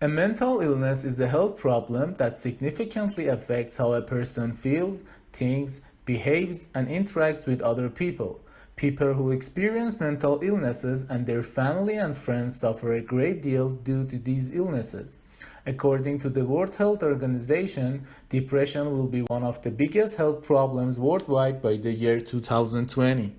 A mental illness is a health problem that significantly affects how a person feels, thinks, behaves, and interacts with other people. People who experience mental illnesses and their family and friends suffer a great deal due to these illnesses. According to the World Health Organization, depression will be one of the biggest health problems worldwide by the year 2020.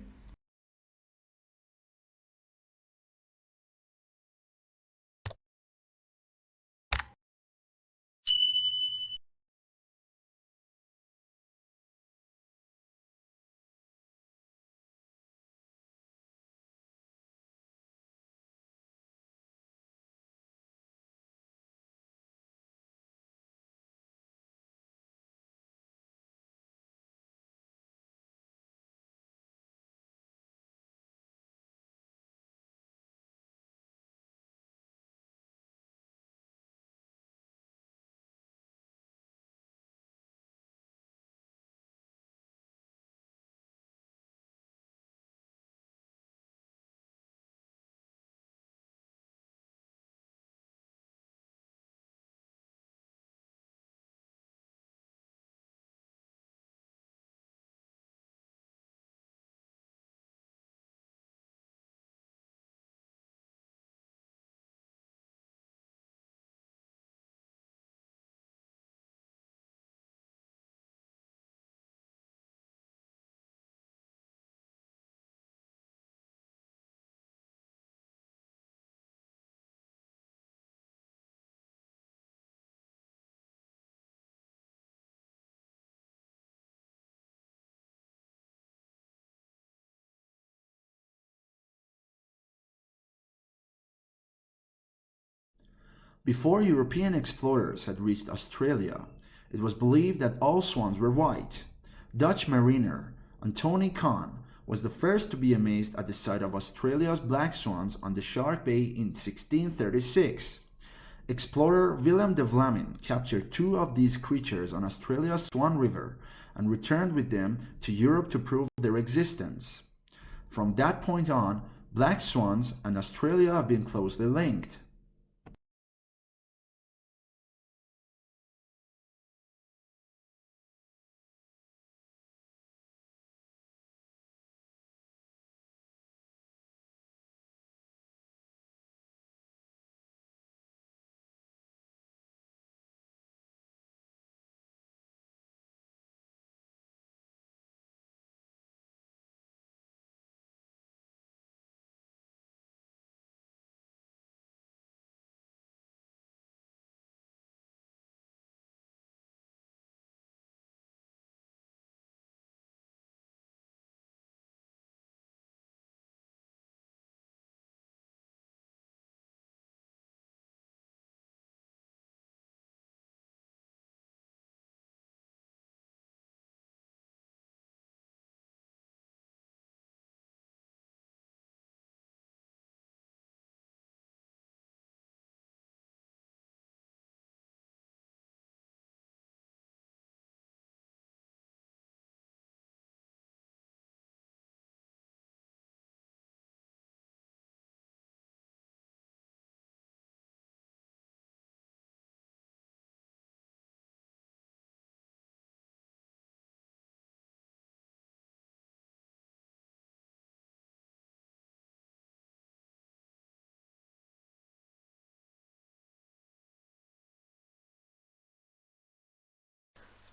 Before European explorers had reached Australia, it was believed that all swans were white. Dutch mariner Antony Kahn was the first to be amazed at the sight of Australia's black swans on the Shark Bay in 1636. Explorer Willem de Vlaming captured two of these creatures on Australia's Swan River and returned with them to Europe to prove their existence. From that point on, black swans and Australia have been closely linked.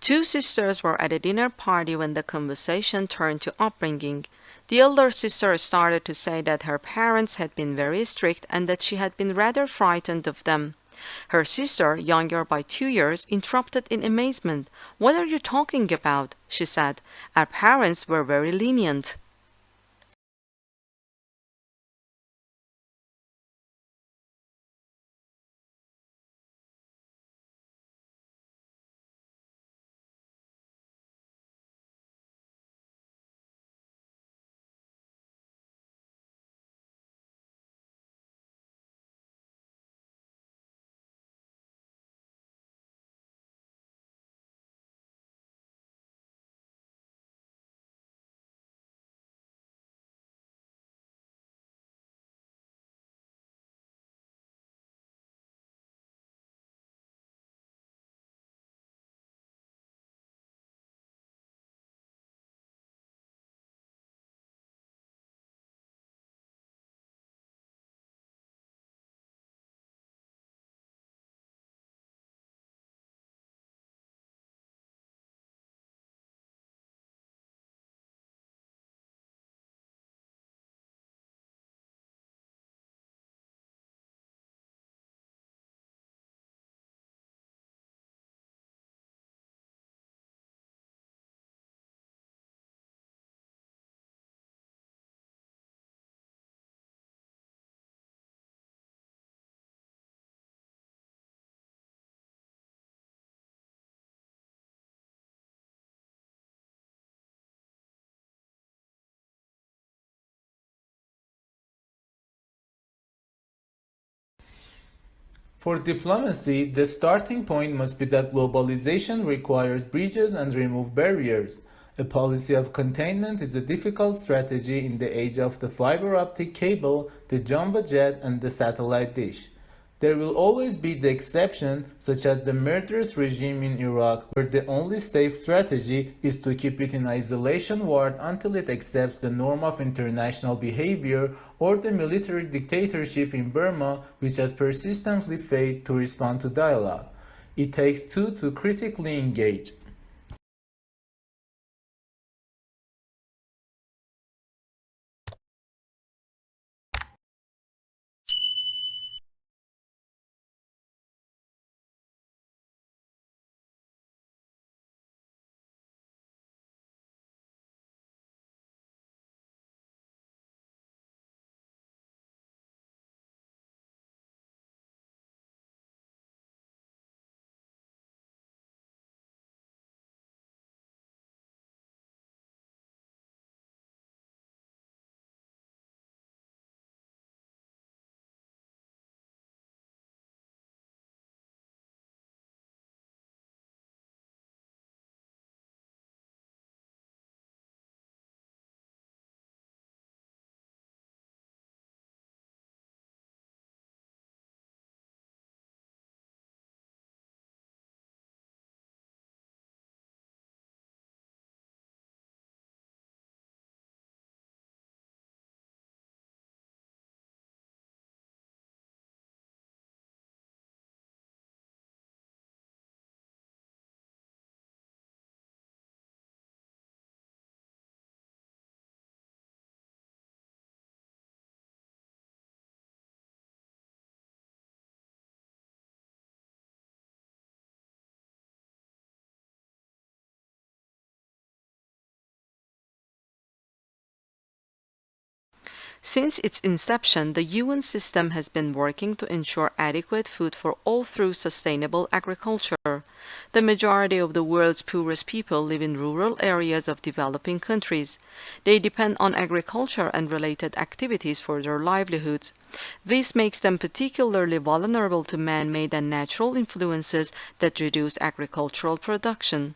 Two sisters were at a dinner party when the conversation turned to upbringing. The elder sister started to say that her parents had been very strict and that she had been rather frightened of them. Her sister, younger by 2 years, interrupted in amazement. "What are you talking about?" she said. "Our parents were very lenient." For diplomacy, the starting point must be that globalization requires bridges and remove barriers. A policy of containment is a difficult strategy in the age of the fiber optic cable, the jumbo jet, and the satellite dish. There will always be the exception, such as the murderous regime in Iraq, where the only safe strategy is to keep it in isolation ward until it accepts the norm of international behavior, or the military dictatorship in Burma, which has persistently failed to respond to dialogue. It takes two to critically engage. Since its inception, the UN system has been working to ensure adequate food for all through sustainable agriculture. The majority of the world's poorest people live in rural areas of developing countries. They depend on agriculture and related activities for their livelihoods. This makes them particularly vulnerable to man-made and natural influences that reduce agricultural production.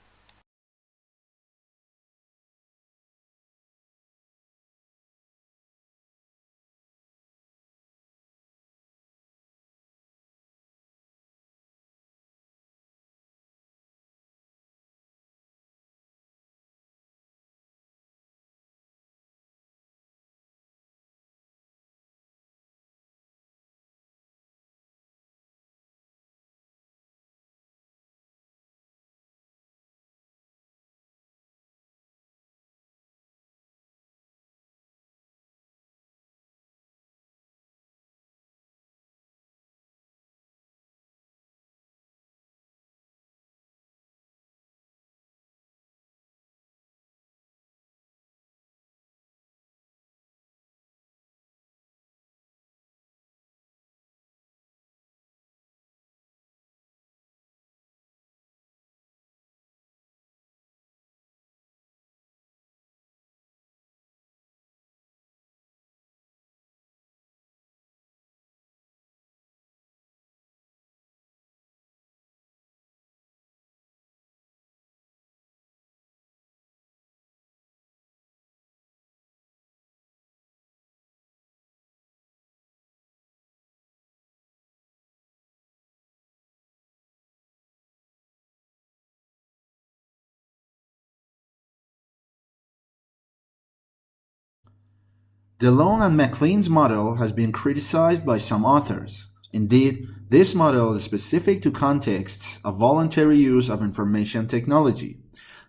DeLong and MacLean's model has been criticized by some authors. Indeed, this model is specific to contexts of voluntary use of information technology.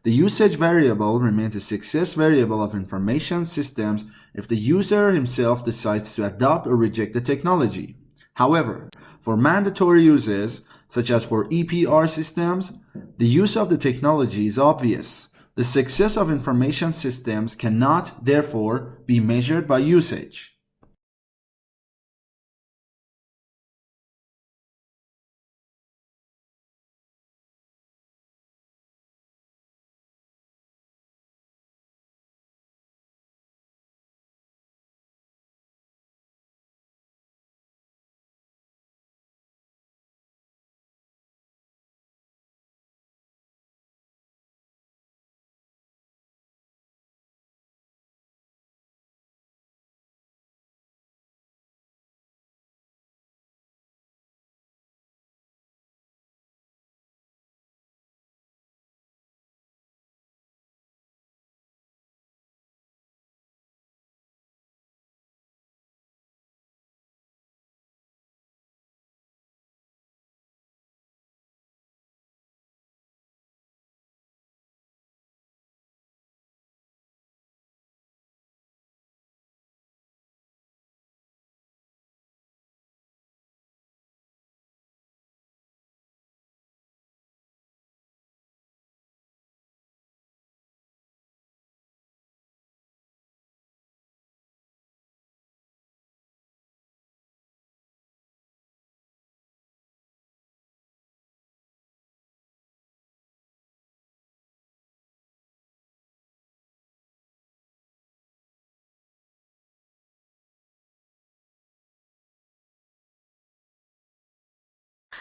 The usage variable remains a success variable of information systems if the user himself decides to adopt or reject the technology. However, for mandatory uses, such as for EPR systems, the use of the technology is obvious. The success of information systems cannot, therefore, be measured by usage.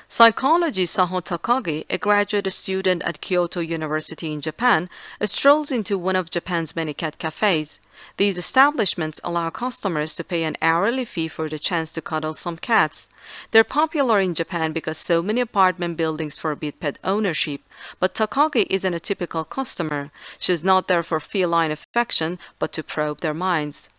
Psychologist Saho Takagi, a graduate student at Kyoto University in Japan, strolls into one of Japan's many cat cafes. These establishments allow customers to pay an hourly fee for the chance to cuddle some cats. They're popular in Japan because so many apartment buildings forbid pet ownership, but Takagi isn't a typical customer. She's not there for feline affection, but to probe their minds.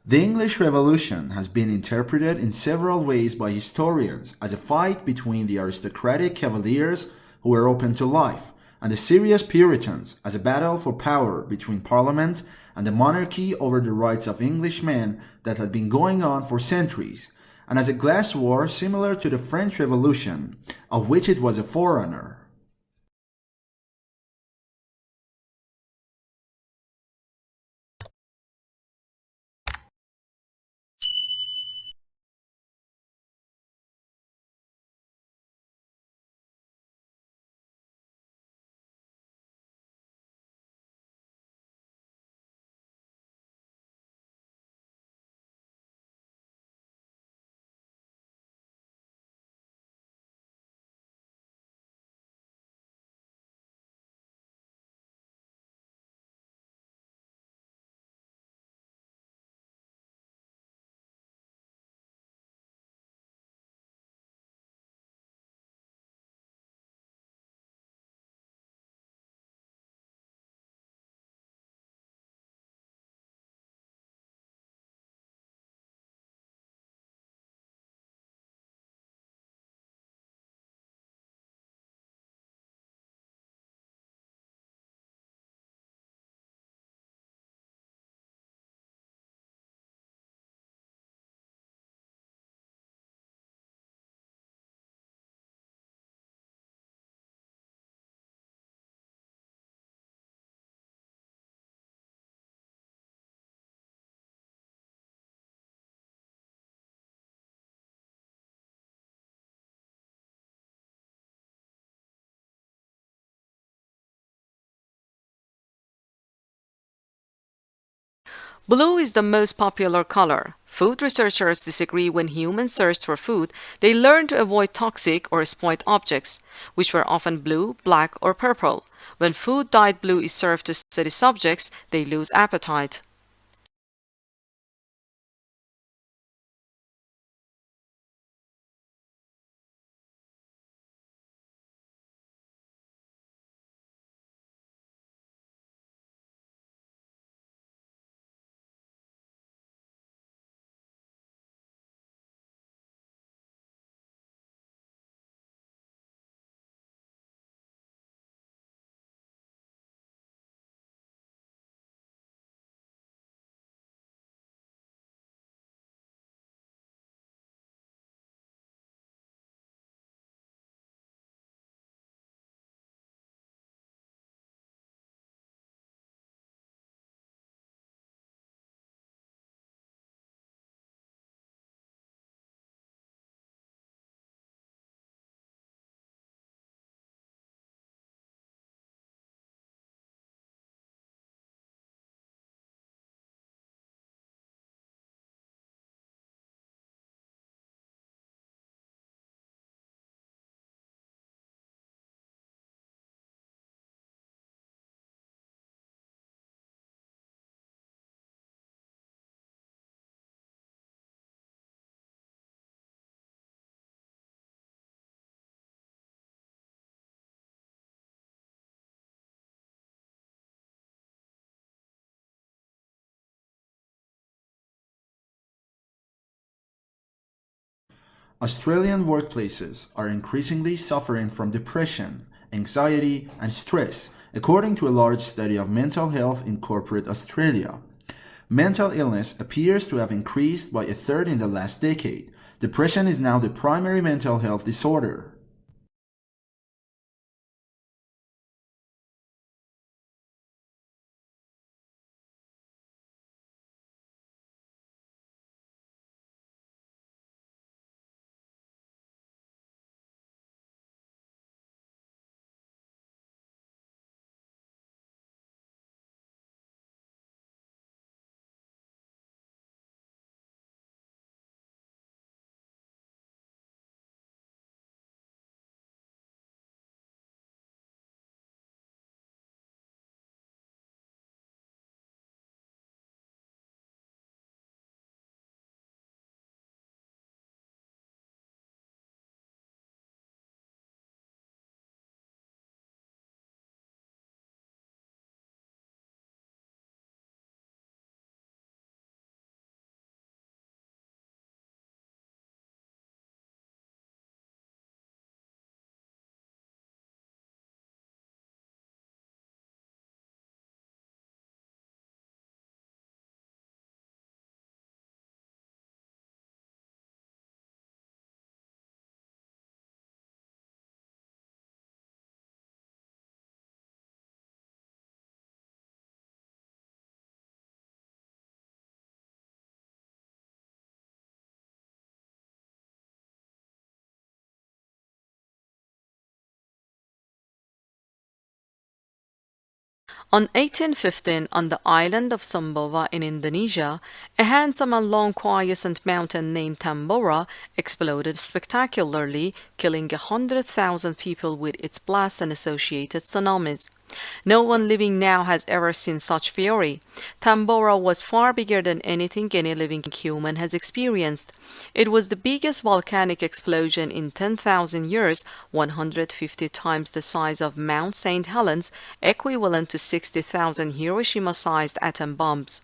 The English Revolution has been interpreted in several ways by historians as a fight between the aristocratic cavaliers who were open to life and the serious Puritans, as a battle for power between Parliament and the monarchy over the rights of Englishmen that had been going on for centuries, and as a class war similar to the French Revolution, of which it was a forerunner. Blue is the most popular color. Food researchers disagree. When humans searched for food, they learned to avoid toxic or spoiled objects, which were often blue, black, or purple. When food dyed blue is served to study subjects, they lose appetite. Australian workplaces are increasingly suffering from depression, anxiety, and stress, according to a large study of mental health in corporate Australia. Mental illness appears to have increased by a third in the last decade. Depression is now the primary mental health disorder. On 1815, on the island of Sumbawa in Indonesia, a handsome and long quiescent mountain named Tambora exploded spectacularly, killing 100,000 people with its blast and associated tsunamis. No one living now has ever seen such fury. Tambora was far bigger than anything any living human has experienced. It was the biggest volcanic explosion in 10,000 years, 150 times the size of Mount St. Helens, equivalent to 60,000 Hiroshima-sized atom bombs.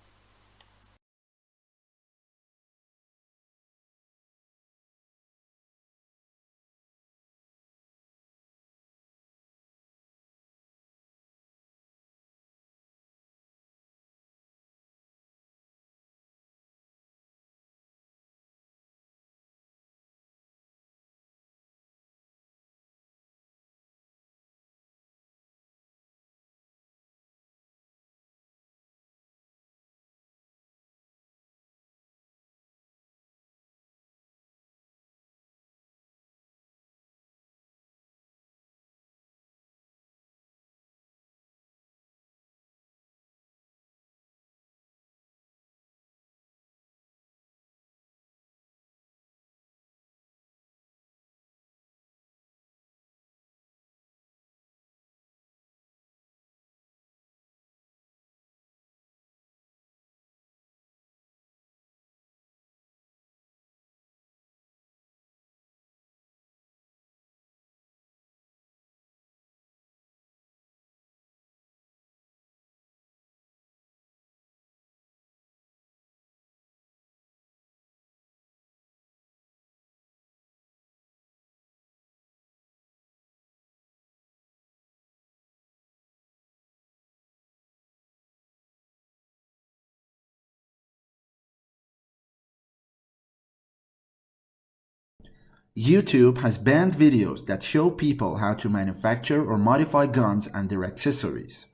YouTube has banned videos that show people how to manufacture or modify guns and their accessories.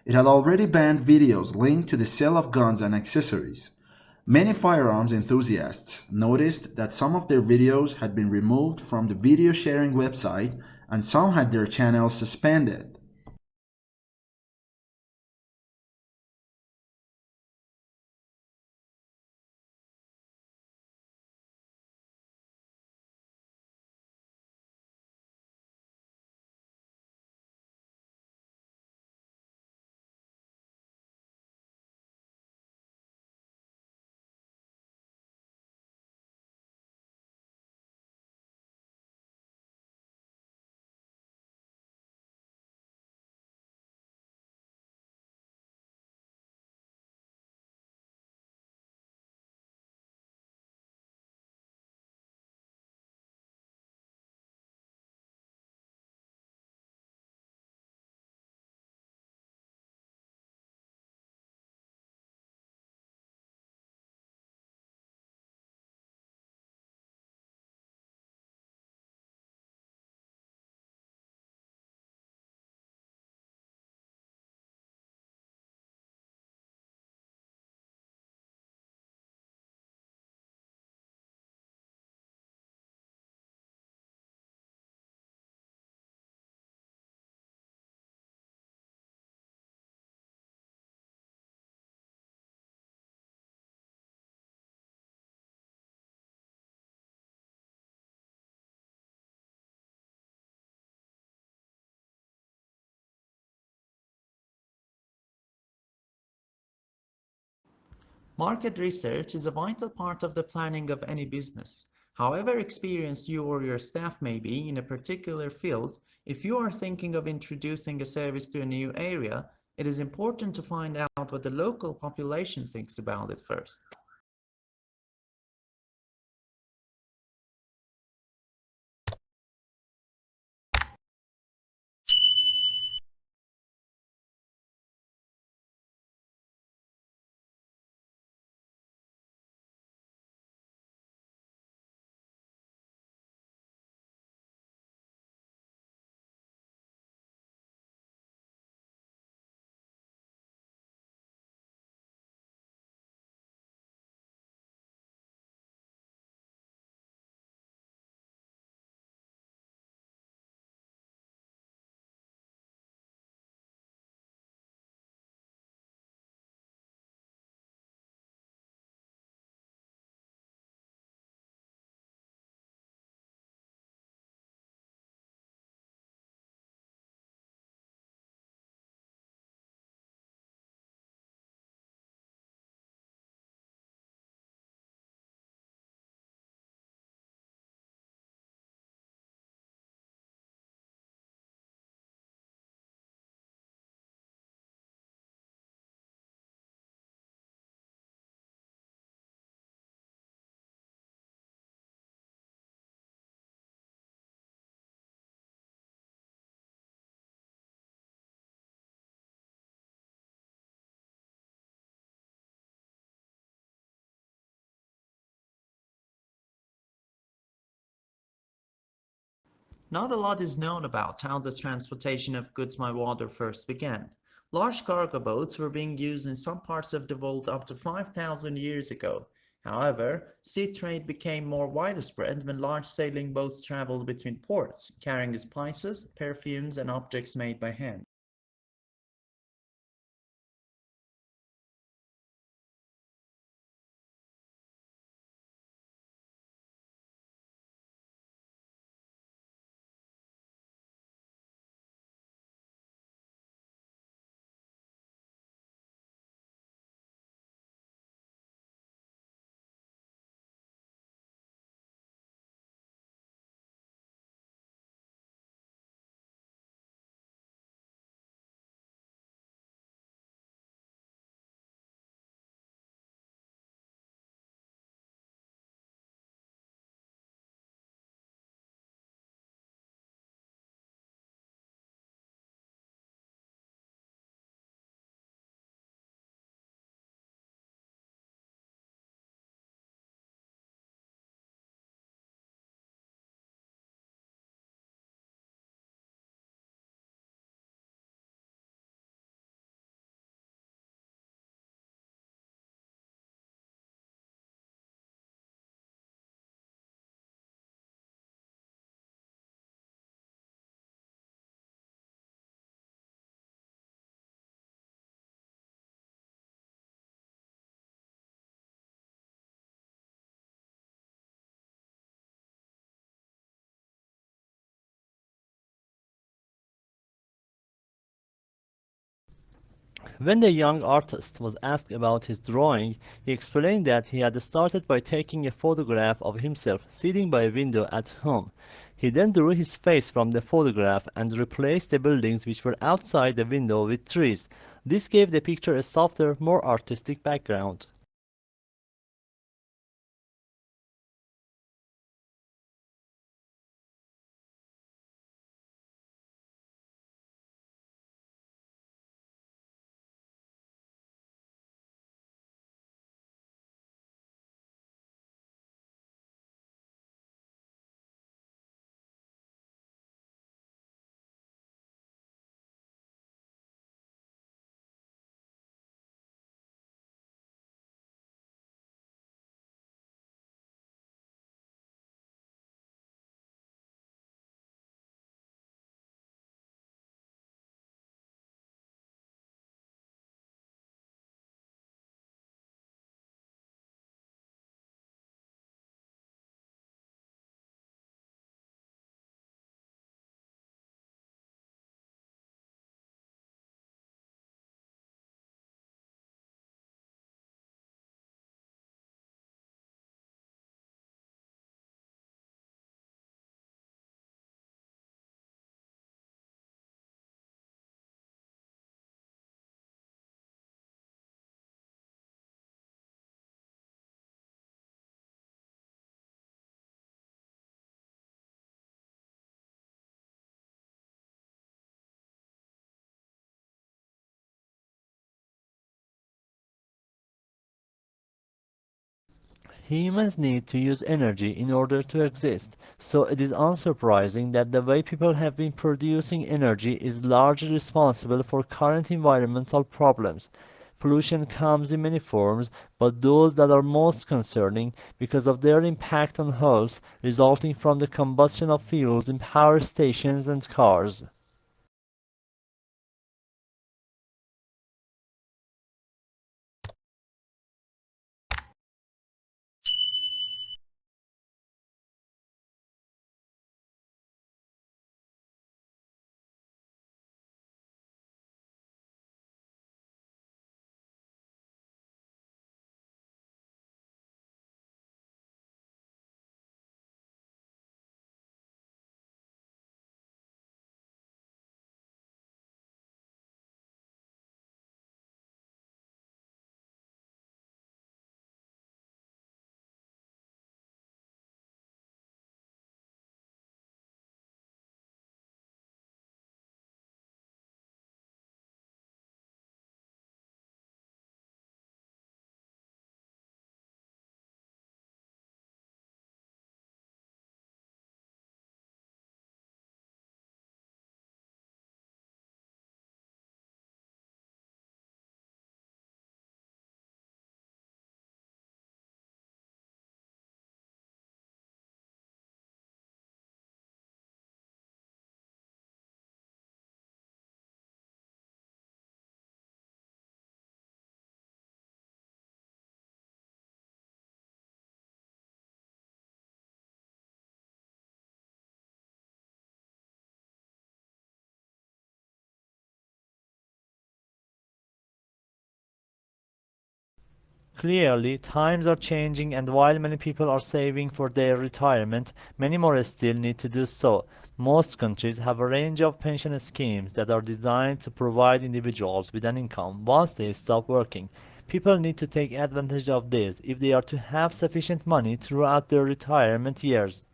It had already banned videos linked to the sale of guns and accessories. Many firearms enthusiasts noticed that some of their videos had been removed from the video sharing website and some had their channels suspended. Market research is a vital part of the planning of any business. However experienced you or your staff may be in a particular field, if you are thinking of introducing a service to a new area, it is important to find out what the local population thinks about it first. Not a lot is known about how the transportation of goods by water first began. Large cargo boats were being used in some parts of the world up to 5,000 years ago. However, sea trade became more widespread when large sailing boats traveled between ports, carrying spices, perfumes, and objects made by hand. When the young artist was asked about his drawing, he explained that he had started by taking a photograph of himself sitting by a window at home. He then drew his face from the photograph and replaced the buildings which were outside the window with trees. This gave the picture a softer, more artistic background. Humans need to use energy in order to exist, so it is unsurprising that the way people have been producing energy is largely responsible for current environmental problems. Pollution comes in many forms, but those that are most concerning because of their impact on health resulting from the combustion of fuels in power stations and cars. Clearly, times are changing, and while many people are saving for their retirement, many more still need to do so. Most countries have a range of pension schemes that are designed to provide individuals with an income once they stop working. People need to take advantage of this if they are to have sufficient money throughout their retirement years.